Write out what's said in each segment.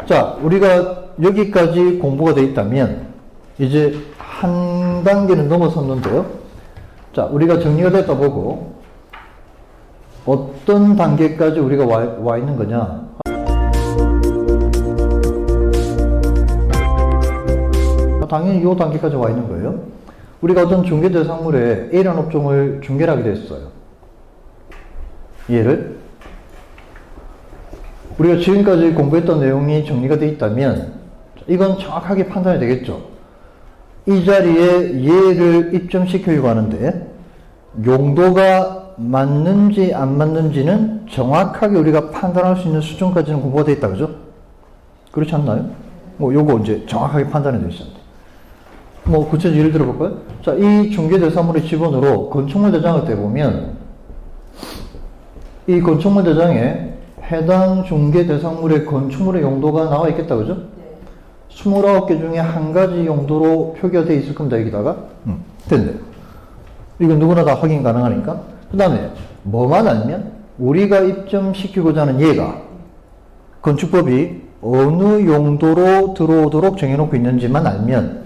자, 우리가 여기까지 공부가 되어 있다면 이제 한 단계는 넘어섰는데요. 자, 우리가 정리가 됐다 보고 어떤 단계까지 우리가 와 있는 거냐. 당연히 이 단계까지 와 있는 거예요. 우리가 어떤 중개대상물에 A라는 업종을 중개를 하게 됐어요. 얘를 우리가 지금까지 공부했던 내용이 정리가 되어 있다면 이건 정확하게 판단이 되겠죠. 이 자리에 얘를 입점시키려고 하는데 용도가 맞는지 안 맞는지는 정확하게 우리가 판단할 수 있는 수준까지는 공부가 되어 있다, 그죠? 그렇지 않나요? 뭐 요거 이제 정확하게 판단이 되어 있습니다. 뭐 구체적으로 예를 들어볼까요? 자, 이 중개대상물의 지번으로 건축물 대장을 떼보면 이 건축물 대장에 해당 중개대상물의 건축물의 용도가 나와 있겠다, 그죠? 네. 29개 중에 한 가지 용도로 표기가 되어 있을 겁니다, 여기다가. 됐네요. 이건 누구나 다 확인 가능하니까. 그 다음에 뭐만 알면 우리가 입점시키고자 하는 얘가 건축법이 어느 용도로 들어오도록 정해놓고 있는지만 알면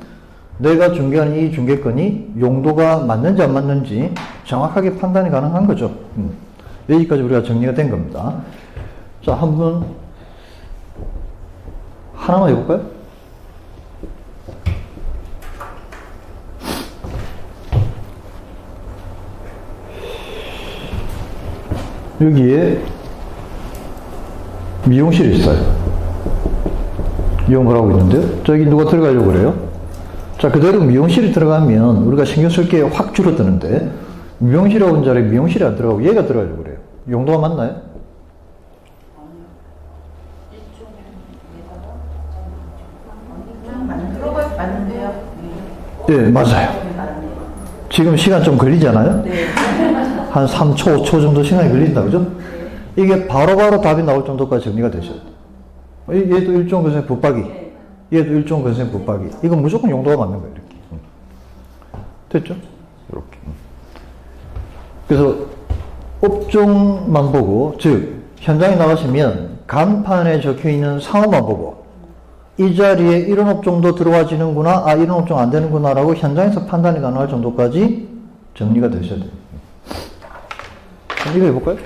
내가 중개하는 이 중개권이 용도가 맞는지 안 맞는지 정확하게 판단이 가능한 거죠. 여기까지 우리가 정리가 된 겁니다. 자, 한번 하나만 해볼까요? 여기에 미용실이 있어요. 이용을 하고 있는데요. 저기 누가 들어가려고 그래요? 자, 그대로 미용실이 들어가면 우리가 신경 쓸 게 확 줄어드는데 미용실이라고 한 자리에 미용실이 안 들어가고 얘가 들어가려고 그래요. 용도가 맞나요? 네, 맞아요. 지금 시간 좀 걸리잖아요? 네. 한 3초, 5초 정도 시간이 걸린다, 그죠? 이게 바로바로 답이 나올 정도까지 정리가 되셔야 돼요. 얘도 일종 건생 붙박이. 얘도 일종 건생 붙박이. 이건 무조건 용도가 맞는 거예요, 이렇게. 됐죠? 이렇게. 그래서 업종만 보고, 즉, 현장에 나가시면 간판에 적혀 있는 상호만 보고, 이 자리에 이런 업종도 들어와지는구나, 아, 이런 업종 안 되는구나, 라고 현장에서 판단이 가능할 정도까지 정리가 되셔야 돼요. 그럼 이거 해볼까요?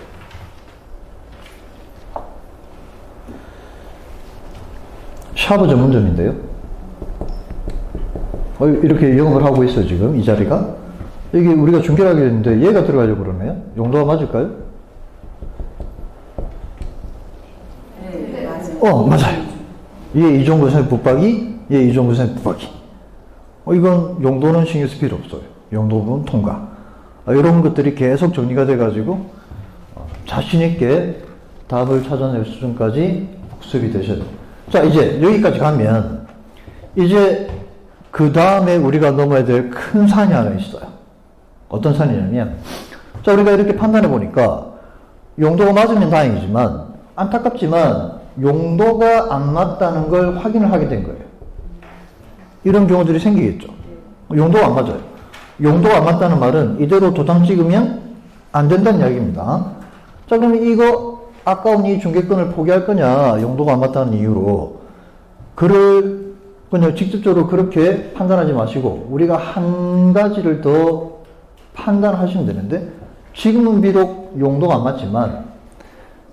샤브 전문점인데요. 이렇게 영업을 하고 있어요, 지금, 이 자리가. 여기 우리가 중개를 하게 됐는데, 얘가 들어가려고 그러네요. 용도가 맞을까요? 네, 맞아요. 맞아요. 얘 이종근생 붙박이, 얘 이종근생 붙박이. 이건 용도는 신경 쓸 필요 없어요. 용도 부분 통과. 이런 것들이 계속 정리가 돼가지고 자신있게 답을 찾아낼 수준까지 복습이 되셔야 돼요. 자, 이제 여기까지 가면 이제 그 다음에 우리가 넘어야 될 큰 산이 하나 있어요. 어떤 산이냐면, 자, 우리가 이렇게 판단해 보니까 용도가 맞으면 다행이지만 안타깝지만 용도가 안 맞다는 걸 확인을 하게 된 거예요. 이런 경우들이 생기겠죠. 용도가 안 맞아요. 용도가 안 맞다는 말은 이대로 도장 찍으면 안 된다는 이야기입니다. 자, 그러면 이거 아까운 이 중개권을 포기할 거냐, 용도가 안 맞다는 이유로. 그냥 직접적으로 그렇게 판단하지 마시고 우리가 한 가지를 더 판단하시면 되는데, 지금은 비록 용도가 안 맞지만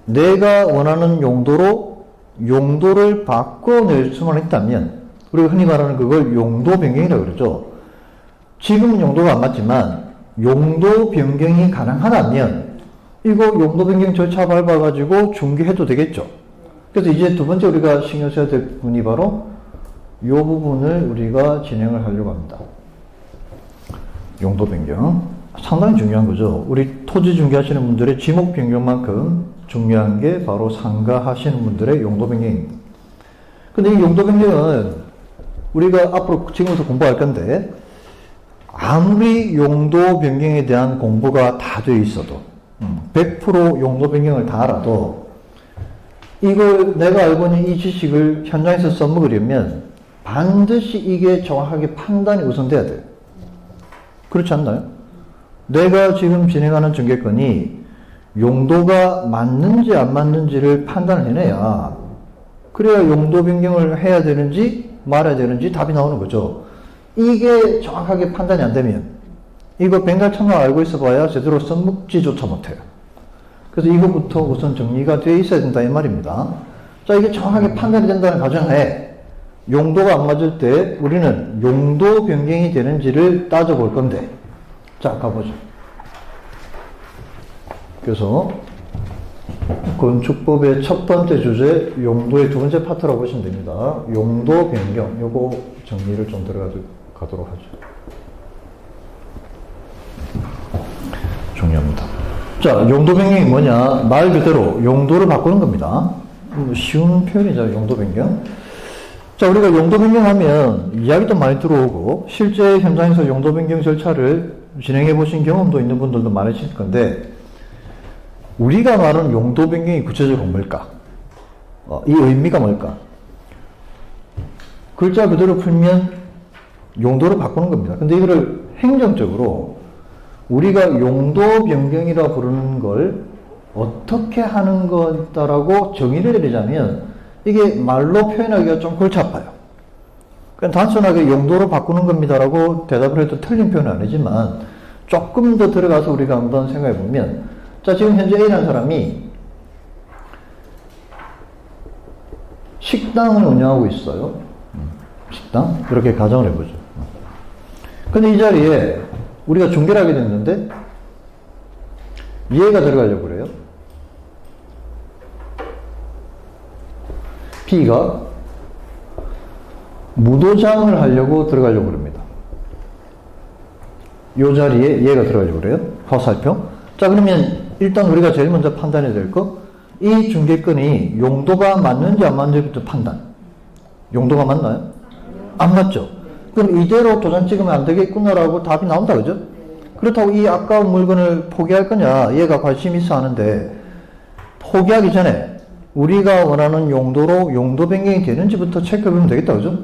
내가 원하는 용도로 용도를 바꿔낼 수만 있다면, 우리가 흔히 말하는 그걸 용도 변경이라고 그러죠. 지금은 용도가 안 맞지만 용도 변경이 가능하다면 이거 용도 변경 절차 밟아가지고 중개해도 되겠죠. 그래서 이제 두 번째 우리가 신경 써야 될 부분이 바로 이 부분을 우리가 진행을 하려고 합니다. 용도 변경. 상당히 중요한 거죠. 우리 토지 중개하시는 분들의 지목 변경만큼 중요한 게 바로 상가하시는 분들의 용도 변경입니다. 근데 이 용도 변경은 우리가 앞으로 지금부터 공부할 건데, 아무리 용도 변경에 대한 공부가 다 되어 있어도 100% 용도 변경을 다 알아도 이걸 내가 알고 있는 이 지식을 현장에서 써먹으려면 반드시 이게 정확하게 판단이 우선돼야 돼요. 그렇지 않나요? 내가 지금 진행하는 중개권이 용도가 맞는지 안 맞는지를 판단을 해내야 그래야 용도 변경을 해야 되는지 말아야 되는지 답이 나오는 거죠. 이게 정확하게 판단이 안 되면 이거 벵갈천만 알고 있어 봐야 제대로 써먹지조차 못해요. 그래서 이거부터 우선 정리가 되어 있어야 된다 이 말입니다. 자, 이게 정확하게 판단이 된다는 가정하에 용도가 안 맞을 때 우리는 용도 변경이 되는지를 따져볼 건데, 자, 가보죠. 그래서 건축법의 첫 번째 주제, 용도의 두 번째 파트라고 보시면 됩니다. 용도 변경, 요거 정리를 좀 들어가도록 하죠. 중요합니다. 자, 용도 변경이 뭐냐? 말 그대로 용도를 바꾸는 겁니다. 쉬운 표현이죠, 용도 변경. 자, 우리가 용도 변경하면 이야기도 많이 들어오고 실제 현장에서 용도 변경 절차를 진행해 보신 경험도 있는 분들도 많으실 건데, 우리가 말하는 용도 변경이 구체적으로 뭘까? 이 의미가 뭘까? 글자 그대로 풀면 용도를 바꾸는 겁니다. 근데 이거를 행정적으로 우리가 용도 변경이라 부르는 걸 어떻게 하는 거다라고 정의를 내리자면 이게 말로 표현하기가 좀 골치 아파요. 그냥 단순하게 용도로 바꾸는 겁니다라고 대답을 해도 틀린 표현은 아니지만 조금 더 들어가서 우리가 한번 생각해 보면, 자, 지금 현재 A라는 사람이 식당을 운영하고 있어요. 식당? 그렇게 가정을 해보죠. 근데 이 자리에 우리가 중개를 하게 됐는데 얘가 들어가려고 그래요. B가 무도장을 하려고 들어가려고 합니다. 이 자리에 얘가 들어가려고 그래요. 화살표. 자, 그러면 일단 우리가 제일 먼저 판단해야 될 거, 이 중개권이 용도가 맞는지 안 맞는지부터 판단. 용도가 맞나요? 안 맞죠? 그럼 이대로 도장 찍으면 안 되겠구나라고 답이 나온다, 그죠? 그렇다고 이 아까운 물건을 포기할 거냐? 얘가 관심 있어 하는데, 포기하기 전에 우리가 원하는 용도로 용도 변경이 되는지부터 체크해보면 되겠다, 그죠?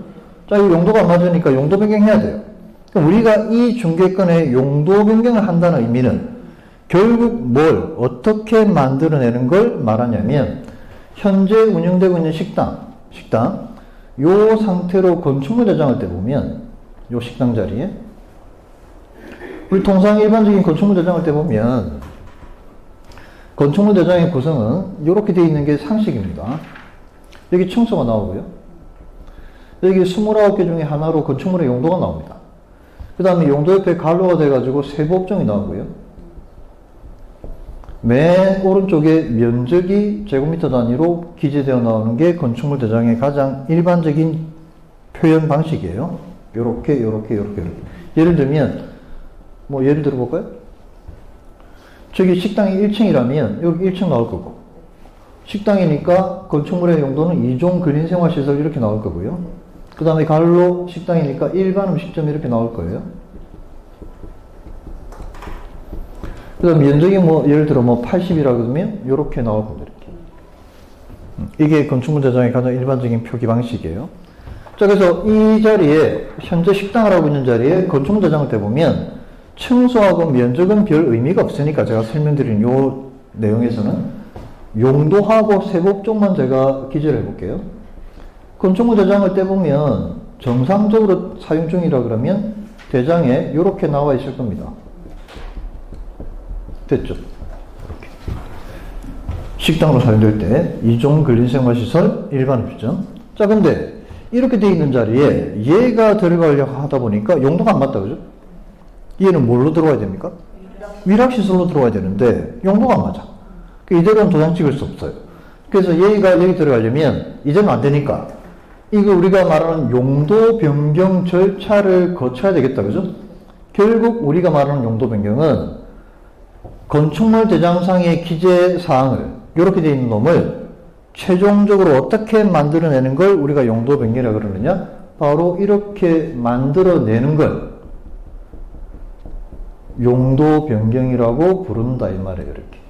자, 이 용도가 안 맞으니까 용도 변경해야 돼요. 그럼 우리가 이 중개권의 용도 변경을 한다는 의미는 결국 뭘 어떻게 만들어내는 걸 말하냐면, 현재 운영되고 있는 식당 요 상태로 건축물 대장을 떼보면, 요 식당 자리에 우리 통상 일반적인 건축물 대장을 떼보면 건축물 대장의 구성은 이렇게 되어 있는 게 상식입니다. 여기 층수가 나오고요, 여기 29개 중에 하나로 건축물의 용도가 나옵니다. 그 다음에 용도 옆에 갈로가 돼가지고 세부 업종이 나오고요, 맨 오른쪽에 면적이 제곱미터 단위로 기재되어 나오는 게 건축물 대장의 가장 일반적인 표현 방식이에요. 요렇게. 예를 들면, 예를 들어 볼까요? 저기 식당이 1층이라면 여기 1층 나올 거고, 식당이니까 건축물의 용도는 2종 근린생활시설 이렇게 나올 거고요. 그 다음에 갈로 식당이니까 일반 음식점 이렇게 나올 거예요. 그 다음 면적이 예를 들어 80이라 그러면 이렇게 나올 겁니다. 이렇게. 이게 건축물 대장의 가장 일반적인 표기 방식이에요. 자, 그래서 이 자리에 현재 식당을 하고 있는 자리에 건축물 대장을 떼보면 층수하고 면적은 별 의미가 없으니까 제가 설명드린 이 내용에서는 용도하고 세부업종만 제가 기재를 해볼게요. 건축물 대장을 떼보면 정상적으로 사용 중이라 그러면 대장에 이렇게 나와 있을 겁니다. 됐죠? 이렇게. 식당으로 사용될 때 2종 근린생활시설 일반 음식점. 자, 근데 이렇게 돼 있는 자리에 얘가 들어가려고 하다 보니까 용도가 안 맞다, 그죠? 얘는 뭘로 들어가야 됩니까? 위락시설로 들어가야 되는데 용도가 안 맞아. 이대로는 도장 찍을 수 없어요. 그래서 얘가 여기 들어가려면 이제는 안 되니까 이거 우리가 말하는 용도 변경 절차를 거쳐야 되겠다, 그죠? 결국 우리가 말하는 용도 변경은 건축물 대장상의 기재사항을 이렇게 되어 있는 놈을 최종적으로 어떻게 만들어내는 걸 우리가 용도 변경이라고 그러느냐? 바로 이렇게 만들어내는 걸 용도 변경이라고 부른다 이 말이에요. 이렇게.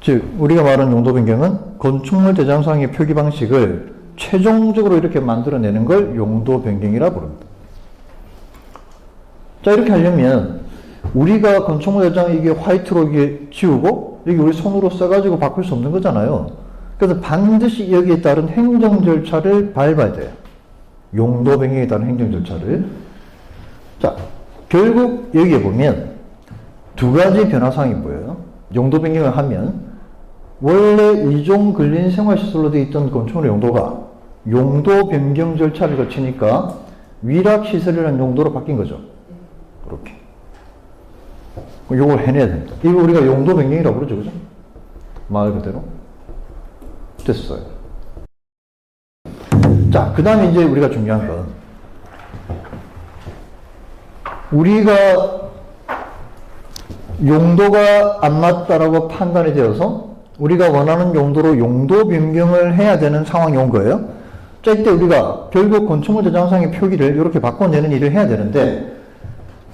즉 우리가 말하는 용도 변경은 건축물 대장상의 표기 방식을 최종적으로 이렇게 만들어내는 걸 용도 변경이라 부릅니다. 자, 이렇게 하려면 우리가 건축물 대장 이게 화이트로 이게 지우고 여기 우리 손으로 써가지고 바꿀 수 없는 거잖아요. 그래서 반드시 여기에 따른 행정 절차를 밟아야 돼요. 용도 변경에 따른 행정 절차를. 자, 결국 여기에 보면 두 가지 변화사항이 보여요. 용도 변경을 하면 원래 이종 근린 생활시설로 되어 있던 건축물의 용도가 용도 변경 절차를 거치니까 위락시설이라는 용도로 바뀐 거죠. 이렇게. 이걸 해내야 됩니다. 이거 우리가 용도 변경이라고 그러죠. 그죠? 말 그대로. 됐어요. 자, 그 다음에 이제 우리가 중요한 건 우리가 용도가 안 맞다라고 판단이 되어서 우리가 원하는 용도로 용도 변경을 해야 되는 상황이 온 거예요. 자, 이때 우리가 결국 건축물 저장상의 표기를 이렇게 바꿔내는 일을 해야 되는데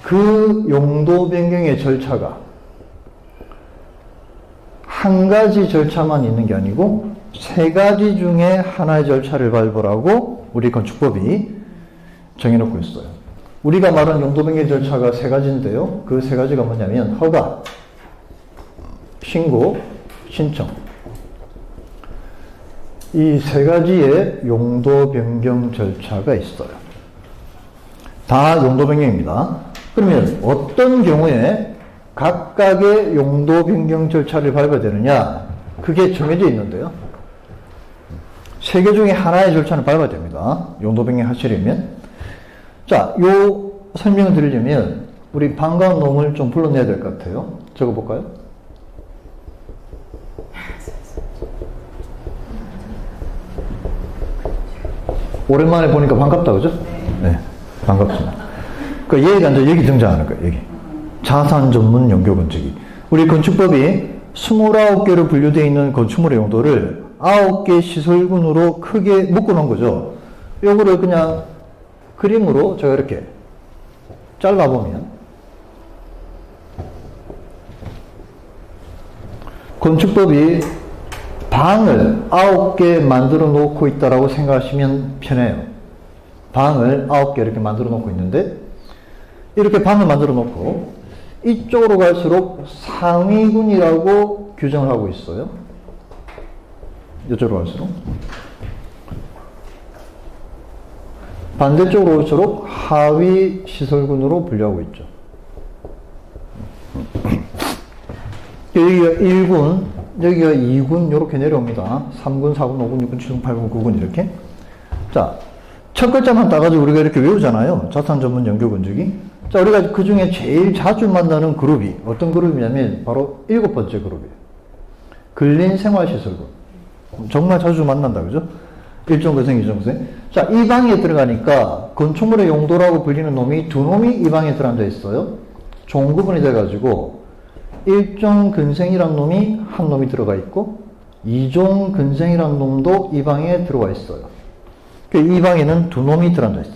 그 용도 변경의 절차가 한 가지 절차만 있는 게 아니고 세 가지 중에 하나의 절차를 밟으라고 우리 건축법이 정해놓고 있어요. 우리가 말한 용도 변경 절차가 세 가지인데요. 그 세 가지가 뭐냐면 허가, 신고, 신청. 이 세 가지의 용도 변경 절차가 있어요. 다 용도 변경입니다. 그러면 어떤 경우에 각각의 용도 변경 절차를 밟아야 되느냐? 그게 정해져 있는데요. 세 개 중에 하나의 절차는 밟아야 됩니다. 용도 변경 하시려면. 자, 요 설명을 드리려면 우리 반가운 놈을 좀 불러내야 될 것 같아요. 적어볼까요? 오랜만에 보니까 반갑다, 그죠? 네, 반갑습니다. 그 얘가 이제 여기 등장하는 거예요, 여기. 자산 전문 연교 건축이. 우리 건축법이 29개로 분류되어 있는 건축물의 용도를 9개 시설군으로 크게 묶어 놓은 거죠. 요거를 그냥 그림으로 제가 이렇게 잘라보면 건축법이 방을 9개 만들어 놓고 있다라고 생각하시면 편해요. 방을 9개 이렇게 만들어 놓고 있는데 이렇게 방을 만들어 놓고 이쪽으로 갈수록 상위군이라고 규정을 하고 있어요. 이쪽으로 갈수록. 반대쪽으로 올수록 하위 시설군으로 분류하고 있죠. 여기가 1군, 여기가 2군 이렇게 내려옵니다. 3군, 4군, 5군, 6군, 7군, 8군, 9군 이렇게. 자, 첫 글자만 따가지고 우리가 이렇게 외우잖아요. 자산 전문 연교 건축이. 자, 우리가 그 중에 제일 자주 만나는 그룹이 어떤 그룹이냐면 바로 7번째 그룹이에요. 근린 생활시설군. 정말 자주 만난다, 그죠? 1종근생, 2종근생. 자, 이 방에 들어가니까 건축물의 용도라고 불리는 놈이 두 놈이 이 방에 들어앉아 있어요. 종구분이 돼가지고 1종근생이란 놈이 한 놈이 들어가 있고 2종근생이란 놈도 이 방에 들어와 있어요. 이 방에는 두 놈이 들어앉아 있어요.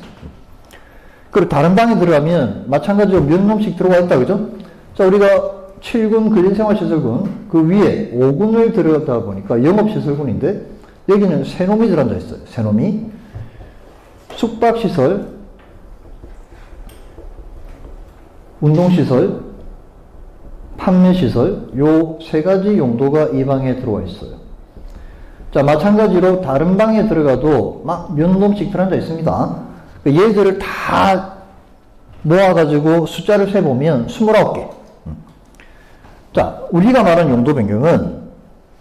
그리고 다른 방에 들어가면 마찬가지로 몇 놈씩 들어와 있다, 그죠? 자, 우리가 7군 근린생활시설군 그 위에 5군을 들어가다 보니까 영업시설군인데 여기는 세 놈이 들어앉아 있어요. 세 놈이. 숙박시설, 운동시설, 판매시설 요 세 가지 용도가 이 방에 들어와 있어요. 자, 마찬가지로 다른 방에 들어가도 막 몇 놈씩 들어앉아 있습니다. 얘들을 다 모아가지고 숫자를 세보면 29개. 자, 우리가 말하는 용도 변경은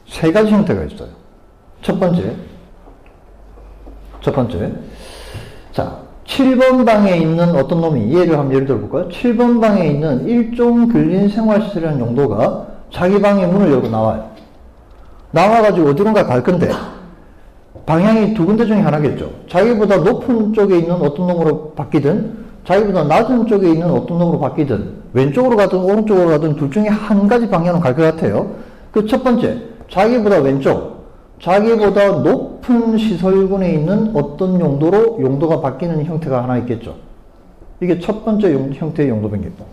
세 가지 형태가 있어요. 첫 번째. 자, 7번 방에 있는 어떤 놈이, 예를 들어볼까요? 7번 방에 있는 1종 근린 생활시설이라는 용도가 자기 방의 문을 열고 나와요. 나와가지고 어디론가 갈 건데, 방향이 두 군데 중에 하나겠죠. 자기보다 높은 쪽에 있는 어떤 놈으로 바뀌든, 자기보다 낮은 쪽에 있는 어떤 놈으로 바뀌든, 왼쪽으로 가든 오른쪽으로 가든 둘 중에 한 가지 방향으로 갈 것 같아요. 그 첫 번째, 자기보다 왼쪽, 자기보다 높은 시설군에 있는 어떤 용도로 용도가 바뀌는 형태가 하나 있겠죠. 이게 첫 번째 형태의 용도 변경입니다.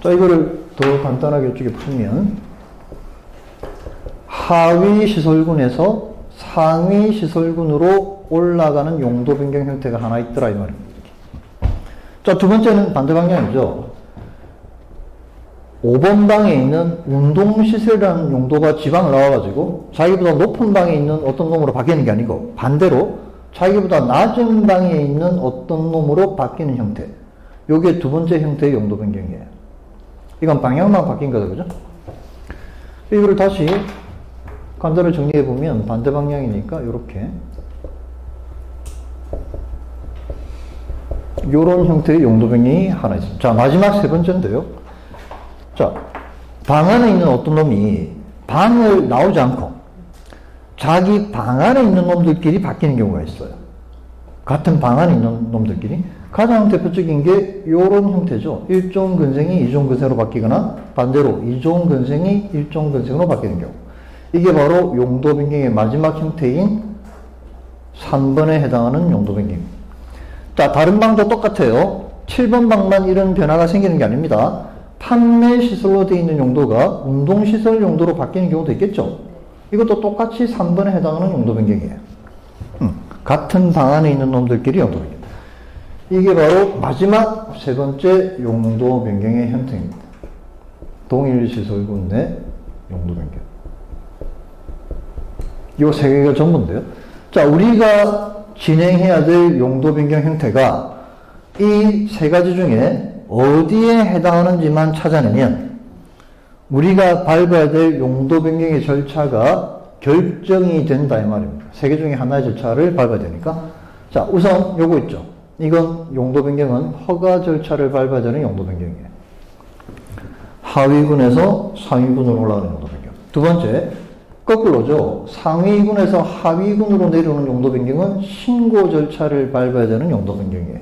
자, 이거를 더 간단하게 이쪽에 풀면 하위 시설군에서 상위 시설군으로 올라가는 용도 변경 형태가 하나 있더라 이 말입니다. 자, 두 번째는 반대 방향이죠. 5번 방에 있는 운동시설이라는 용도가 지방을 나와가지고 자기보다 높은 방에 있는 어떤 놈으로 바뀌는 게 아니고 반대로 자기보다 낮은 방에 있는 어떤 놈으로 바뀌는 형태. 요게 두 번째 형태의 용도 변경이에요. 이건 방향만 바뀐 거죠, 그죠? 이거를 다시 간단히 정리해보면 반대 방향이니까 요렇게 요런 형태의 용도 변경이 하나 있습니다. 자, 마지막 세 번째인데요. 자, 방 안에 있는 어떤 놈이 방을 나오지 않고 자기 방 안에 있는 놈들끼리 바뀌는 경우가 있어요. 같은 방 안에 있는 놈들끼리. 가장 대표적인 게 요런 형태죠. 일종 근생이 이종 근생으로 바뀌거나 반대로 이종 근생이 일종 근생으로 바뀌는 경우. 이게 바로 용도 변경의 마지막 형태인 3번에 해당하는 용도 변경입니다. 자, 다른 방도 똑같아요. 7번 방만 이런 변화가 생기는 게 아닙니다. 판매 시설로 되어 있는 용도가 운동시설 용도로 바뀌는 경우도 있겠죠. 이것도 똑같이 3번에 해당하는 용도 변경이에요. 같은 방 안에 있는 놈들끼리 용도 변경. 이게 바로 마지막 세 번째 용도 변경의 형태입니다. 동일 시설군 내 용도 변경. 이 세 개가 전부인데요. 자, 우리가 진행해야 될 용도 변경 형태가 이 세 가지 중에 어디에 해당하는지만 찾아내면 우리가 밟아야 될 용도 변경의 절차가 결정이 된다 이 말입니다. 세 개 중에 하나의 절차를 밟아야 되니까. 자, 우선 요거 있죠. 이건 용도 변경은 허가 절차를 밟아야 되는 용도 변경이에요. 하위군에서 상위군으로 올라가는 용도 변경. 두 번째, 거꾸로죠. 상위군에서 하위군으로 내려오는 용도 변경은 신고 절차를 밟아야 되는 용도 변경이에요.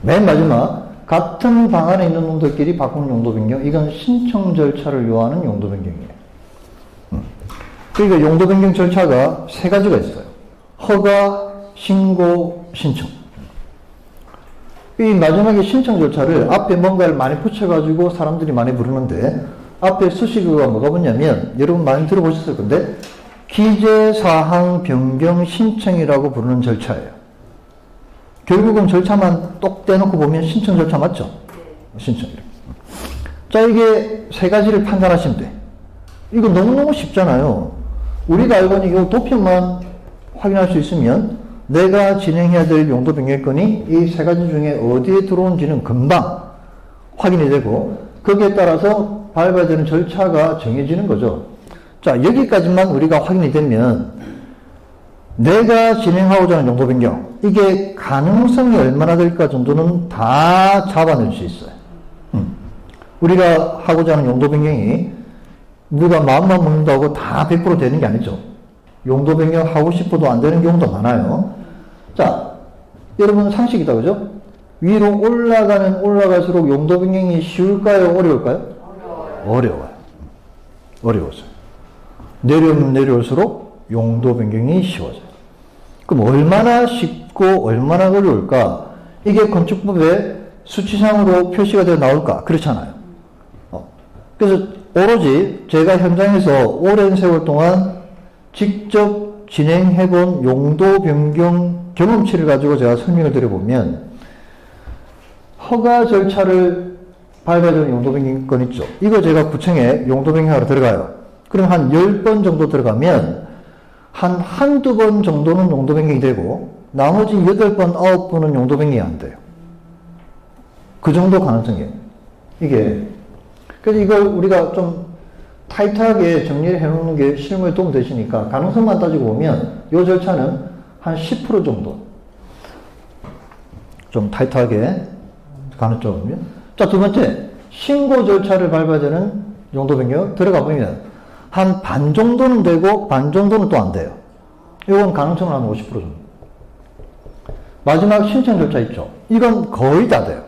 맨 마지막, 같은 방 안에 있는 놈들끼리 바꾸는 용도 변경, 이건 신청 절차를 요하는 용도 변경이에요. 그러니까 용도 변경 절차가 세 가지가 있어요. 허가, 신고, 신청. 이 마지막에 신청 절차를 앞에 뭔가를 많이 붙여가지고 사람들이 많이 부르는데 앞에 수식어가 뭐가 뭐냐면 여러분 많이 들어보셨을 건데 기재사항 변경 신청이라고 부르는 절차예요. 결국은 절차만 똑 떼놓고 보면 신청 절차 맞죠? 신청이래. 자, 이게 세 가지를 판단하시면 돼. 이거 너무너무 쉽잖아요. 우리가 알고 있는 이 도표만 확인할 수 있으면 내가 진행해야 될 용도 변경권이 이 세 가지 중에 어디에 들어온지는 금방 확인이 되고 거기에 따라서 밟아야 되는 절차가 정해지는 거죠. 자, 여기까지만 우리가 확인이 되면 내가 진행하고자 하는 용도 변경, 이게 가능성이 얼마나 될까 정도는 다 잡아낼 수 있어요. 우리가 하고자 하는 용도 변경이 우리가 마음만 먹는다고 다 100% 되는 게 아니죠. 용도 변경 하고 싶어도 안 되는 경우도 많아요. 자, 여러분 상식이다, 그죠? 위로 올라가면 올라갈수록 용도 변경이 쉬울까요? 어려울까요? 어려워요. 어려워져요. 내려오면 내려올수록 용도 변경이 쉬워져요. 그럼 얼마나 쉽고 얼마나 어려울까? 이게 건축법에 수치상으로 표시가 되어 나올까? 그렇잖아요. 그래서 오로지 제가 현장에서 오랜 세월 동안 직접 진행해본 용도 변경 경험치를 가지고 제가 설명을 드려보면 허가 절차를 밟아야 되는 용도 변경권 있죠. 이거 제가 구청에 용도 변경하러 들어가요. 그럼 한 10번 정도 들어가면 한두 번 정도는 용도 변경이 되고 나머지 8번, 9번은 용도 변경이 안 돼요. 그 정도 가능성이에요. 이게. 그래서 이걸 우리가 좀 타이트하게 정리를 해놓는 게 실무에 도움 되시니까 가능성만 따지고 보면 이 절차는 한 10% 정도 좀 타이트하게 가는 쪽이면. 자, 두 번째, 신고 절차를 밟아야 되는 용도 변경 들어가 보면 한 반 정도는 되고 반 정도는 또 안 돼요. 이건 가능성은 한 50% 정도. 마지막 신청 절차 있죠. 이건 거의 다 돼요.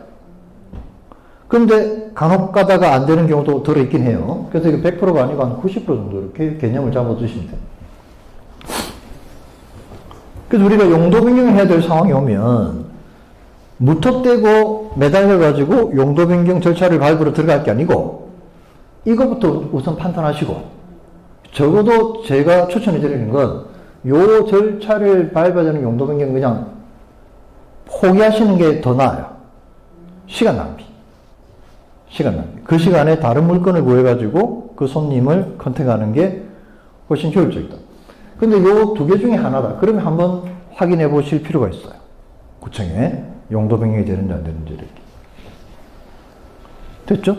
그런데 간혹 가다가 안 되는 경우도 들어있긴 해요. 그래서 이게 100%가 아니고 한 90% 정도 이렇게 개념을 잡아주시면 돼요. 그래서 우리가 용도 변경을 해야 될 상황이 오면 무턱대고 매달려가지고 용도 변경 절차를 밟으러 들어갈 게 아니고 이것부터 우선 판단하시고 적어도 제가 추천해 드리는 건 요 절차를 밟아야 되는 용도 변경 그냥 포기하시는 게 더 나아요. 시간 낭비. 시간 낭비. 그 시간에 다른 물건을 구해가지고 그 손님을 컨택하는 게 훨씬 효율적이다. 근데 요 두 개 중에 하나다. 그러면 한번 확인해 보실 필요가 있어요. 구청에 용도 변경이 되는지 안 되는지를. 됐죠?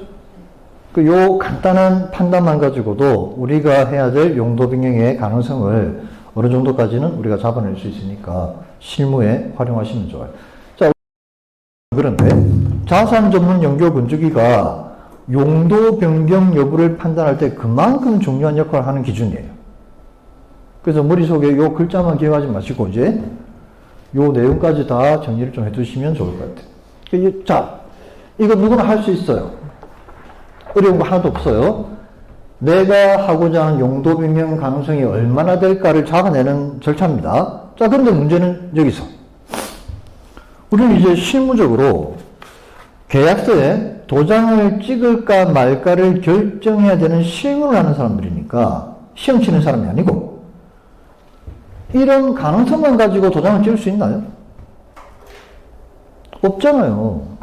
요 간단한 판단만 가지고도 우리가 해야 될 용도 변경의 가능성을 어느 정도까지는 우리가 잡아낼 수 있으니까 실무에 활용하시면 좋아요. 자, 그런데 자산 전문 연결 건조기가 용도 변경 여부를 판단할 때 그만큼 중요한 역할을 하는 기준이에요. 그래서 머릿속에 요 글자만 기억하지 마시고 이제 요 내용까지 다 정리를 좀 해두시면 좋을 것 같아요. 자, 이거 누구나 할 수 있어요. 어려운 거 하나도 없어요. 내가 하고자 하는 용도 변경 가능성이 얼마나 될까를 잡아내는 절차입니다. 자, 그런데 문제는 여기서. 우리는 이제 실무적으로 계약서에 도장을 찍을까 말까를 결정해야 되는 실무를 하는 사람들이니까 시험 치는 사람이 아니고 이런 가능성만 가지고 도장을 찍을 수 있나요? 없잖아요.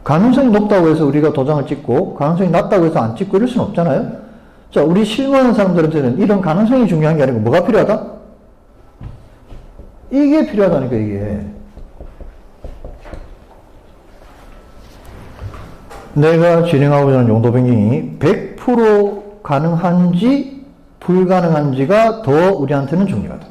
가능성이 높다고 해서 우리가 도장을 찍고 가능성이 낮다고 해서 안 찍고 이럴 수는 없잖아요. 자, 우리 실무하는 사람들한테는 이런 가능성이 중요한 게 아니고 뭐가 필요하다? 이게 필요하다니까 이게. 내가 진행하고자 하는 용도 변경이 100% 가능한지 불가능한지가 더 우리한테는 중요하다.